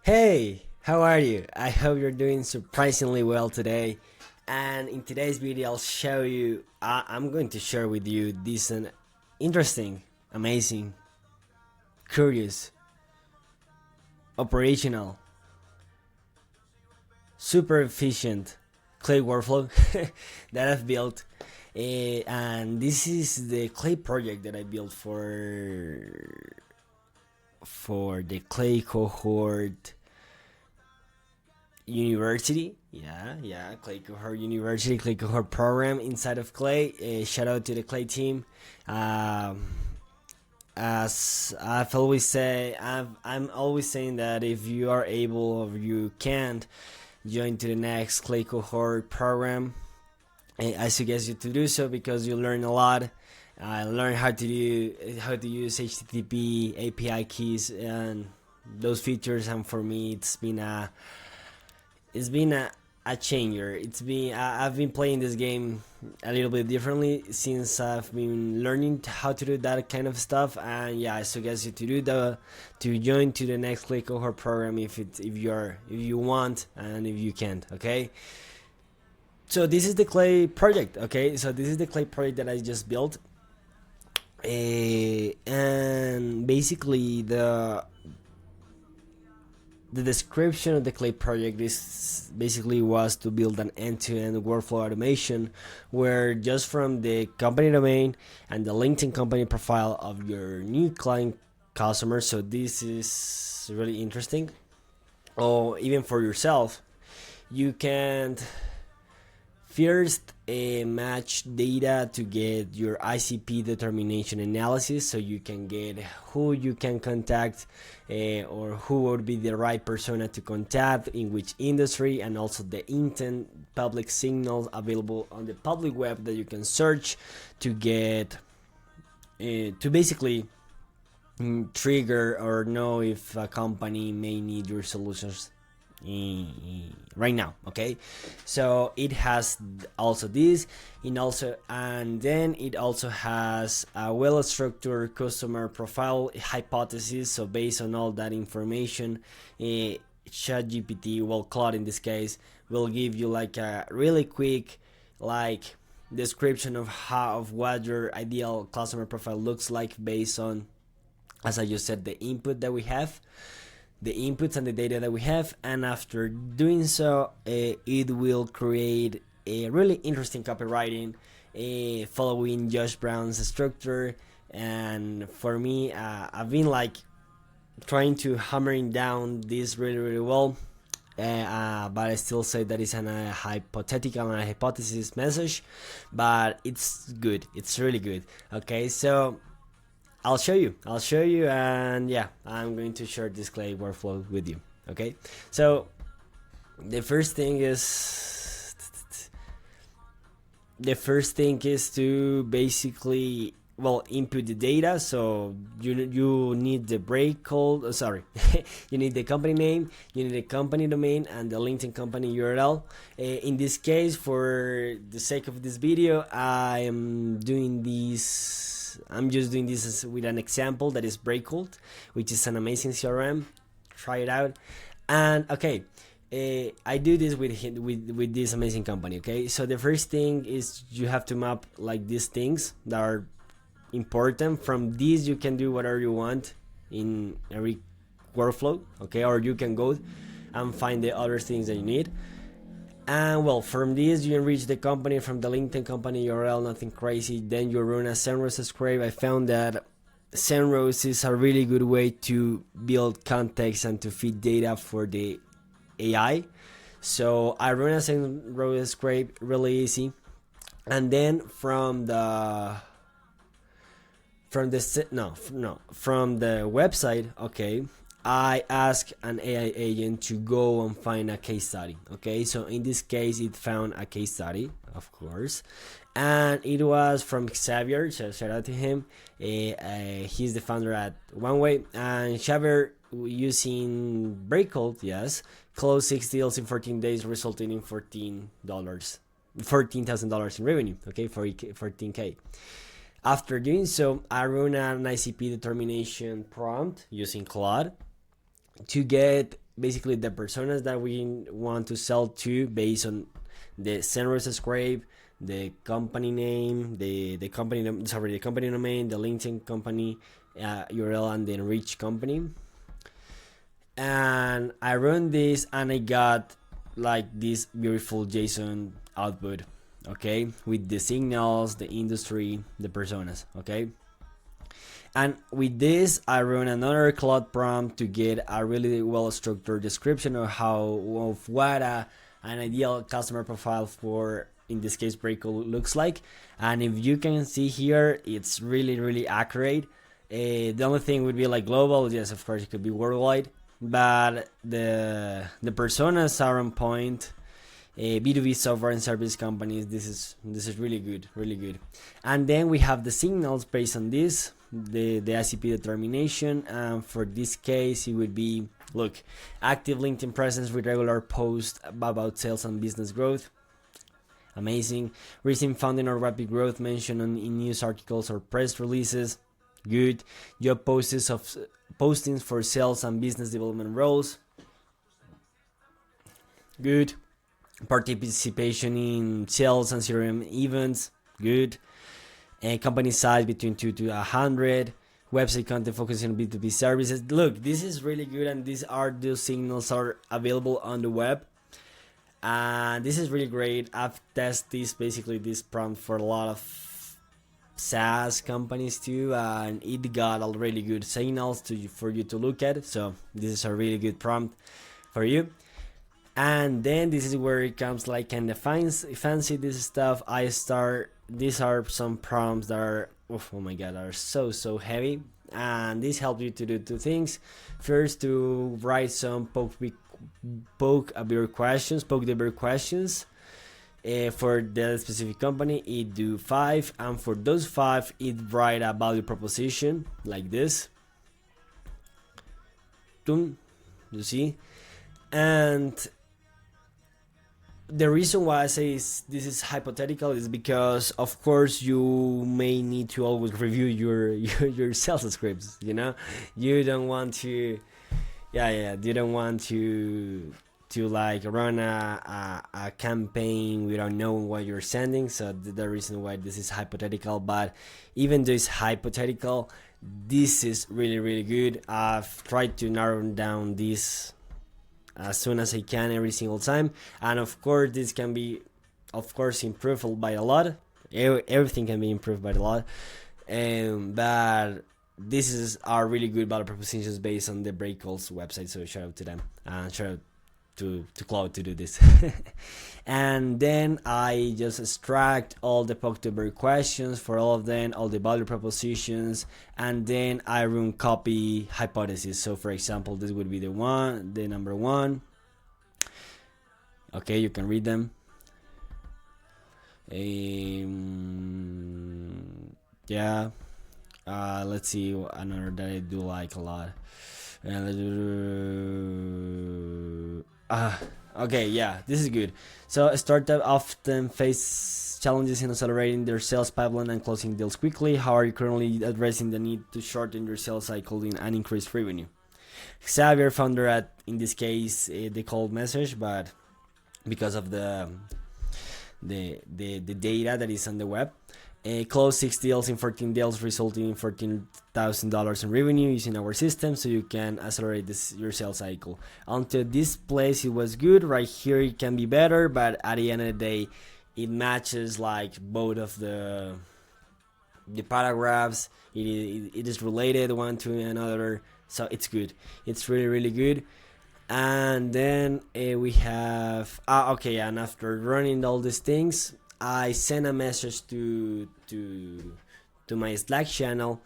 Hey, how are you? I hope you're doing surprisingly well today. And in today's video, I'll show you, I'm going to share with you this interesting, amazing, curious, operational, super efficient Clay workflow that I've built. And this is the Clay project that I built for the Clay Cohort University. Yeah, Clay Cohort University, Clay Cohort Program inside of Clay. Shout out to the Clay team. As I've always say, I'm always saying that if you are able or you can't join to the next Clay Cohort Program, I suggest you to do so because you learn a lot. Learn how to use HTTP API keys and those features, and for me it's been a changer. I've been playing this game a little bit differently since I've been learning how to do that kind of stuff. And yeah, I suggest you to join to the next Clay Cohort program if you want and if you can't. Okay. So this is the Clay project. Okay. So this is the Clay project that I just built. And basically the description of the Clay project was to build an end-to-end workflow automation where just from the company domain and the LinkedIn company profile of your new client customer, so this is really interesting, or even for yourself, you can first match data to get your ICP determination analysis, so you can get who you can contact or who would be the right persona to contact in which industry, and also the intent public signals available on the public web that you can search to get to basically trigger or know if a company may need your solutions right now. Okay, so it has also this, and then it also has a well-structured customer profile hypothesis. So based on all that information, ChatGPT, well, Claude in this case, will give you like a really quick description of what your ideal customer profile looks like based on, as I just said, the inputs and the data that we have. And after doing so, it will create a really interesting copywriting following Josh Brown's structure. And for me, I've been trying to hammering down this really well, but I still say that it's a hypothetical and a hypothesis message, but it's good, it's really good. Okay, so I'll show you, and yeah, I'm going to share this Clay workflow with you. Okay, so the first thing is to basically, well, input the data. So you need the break code. You need the company name, you need the company domain, and the LinkedIn company URL. In this case, for the sake of this video, I'm just doing this with an example that is Breakhold, which is an amazing CRM. Try it out. And okay, I do this with this amazing company. Okay, so the first thing is you have to map these things that are important. From these, you can do whatever you want in every workflow. Okay, or you can go and find the other things that you need. And well, from this you enrich the company from the LinkedIn company URL, nothing crazy. Then you run a Senrose scrape. I found that Senrose is a really good way to build context and to feed data for the AI. So I run a Senrose scrape, really easy. And then from the website, okay, I ask an AI agent to go and find a case study. Okay, so in this case, it found a case study, of course, and it was from Xavier. So shout out to him. He's the founder at OneWay, and Xavier, using Breakhold, yes, closed 6 deals in 14 days, resulting in $14,000 in revenue. Okay, 14K. After doing so, I run an ICP determination prompt using Claude to get basically the personas that we want to sell to based on the sender subscribe, the company name, the company domain, the LinkedIn company URL, and the enriched company. And I run this and I got like this beautiful JSON output, okay, with the signals, the industry, the personas, okay. And with this, I run another Claude prompt to get a really well-structured description of what an ideal customer profile for, in this case, Breakable looks like. And if you can see here, it's really accurate. The only thing would be like global. Yes, of course, it could be worldwide, but the personas are on point. B2B software and service companies. This is really good. And then we have the signals based on this, the ICP determination. For this case, it would be, look, active LinkedIn presence with regular posts about sales and business growth. Amazing. Recent funding or rapid growth mentioned in news articles or press releases. Good. Job postings for sales and business development roles. Good. Participation in sales and CRM events. Good. Company size between 2 to 100. Website content focusing on B2B services. Look, this is really good, and those signals are available on the web. And this is really great. I've tested this prompt for a lot of SaaS companies too, and it got a really good signals for you to look at. So this is a really good prompt for you. And then this is where it comes like kind of fancy this stuff. These are some prompts that are, oh my god, are so heavy. And this helps you to do two things. First, to write some poke the bear questions. For the specific company, it do 5. And for those 5, it write a value proposition like this. You see? And the reason why I say this is hypothetical is because, of course, you may need to always review your sales scripts. You know, you don't want to, you don't want to like run a campaign without knowing what you're sending. So the reason why this is hypothetical. But even though it's hypothetical, this is really good. I've tried to narrow down this as soon as I can every single time, and of course this can be improved by a lot. Everything can be improved by a lot, but this are really good value propositions based on the Breakall's website. So shout out to them, and shout out to Claude to do this. And then I just extract all the Pokemon questions for all of them, all the value propositions, and then I run copy hypothesis. So for example, this would be the number 1. Okay, you can read them. Let's see another that I do like a lot. Okay, yeah, this is good. So startups often face challenges in accelerating their sales pipeline and closing deals quickly. How are you currently addressing the need to shorten your sales cycle and increase revenue? Xavier, founder at, in this case, the cold message, but because of the data that is on the web. Close 6 deals in 14 deals, resulting in $14,000 in revenue using our system, so you can accelerate your sales cycle. Until this place, it was good. Right here, it can be better, but at the end of the day, it matches like both of the paragraphs. It is related one to another, so it's good. It's really good. And then we have and after running all these things, I send a message to my Slack channel,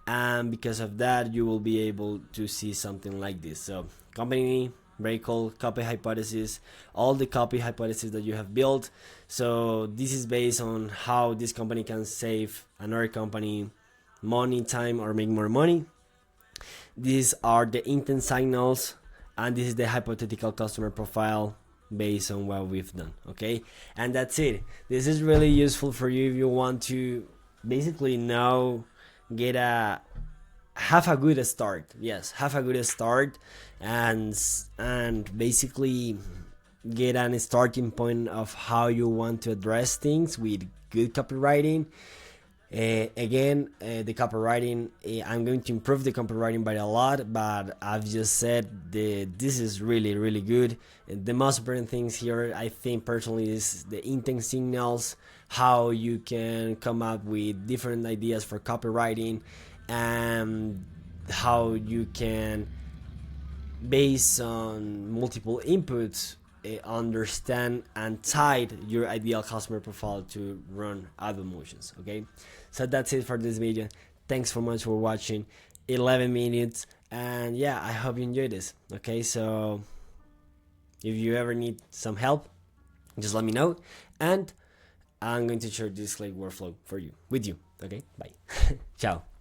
and because of that, you will be able to see something like this. So company, Breakall, copy hypothesis, all the copy hypotheses that you have built. So this is based on how this company can save another company money, time, or make more money. These are the intent signals, and this is the hypothetical customer profile based on what we've done. Okay, and that's it. This is really useful for you if you want to basically now get a have a good start. Yes, have a good start, and basically get a starting point of how you want to address things with good copywriting. The copywriting, I'm going to improve the copywriting by a lot, but I've just said this is really, really good. The most important things here, I think personally, is the intent signals, how you can come up with different ideas for copywriting, and how you can, based on multiple inputs, understand and tie your ideal customer profile to run ad motions. Okay, so that's it for this video. Thanks so much for watching. 11 minutes, and yeah, I hope you enjoyed this. Okay, so if you ever need some help, just let me know, and I'm going to share this Clay workflow for you with you. Okay, bye. Ciao.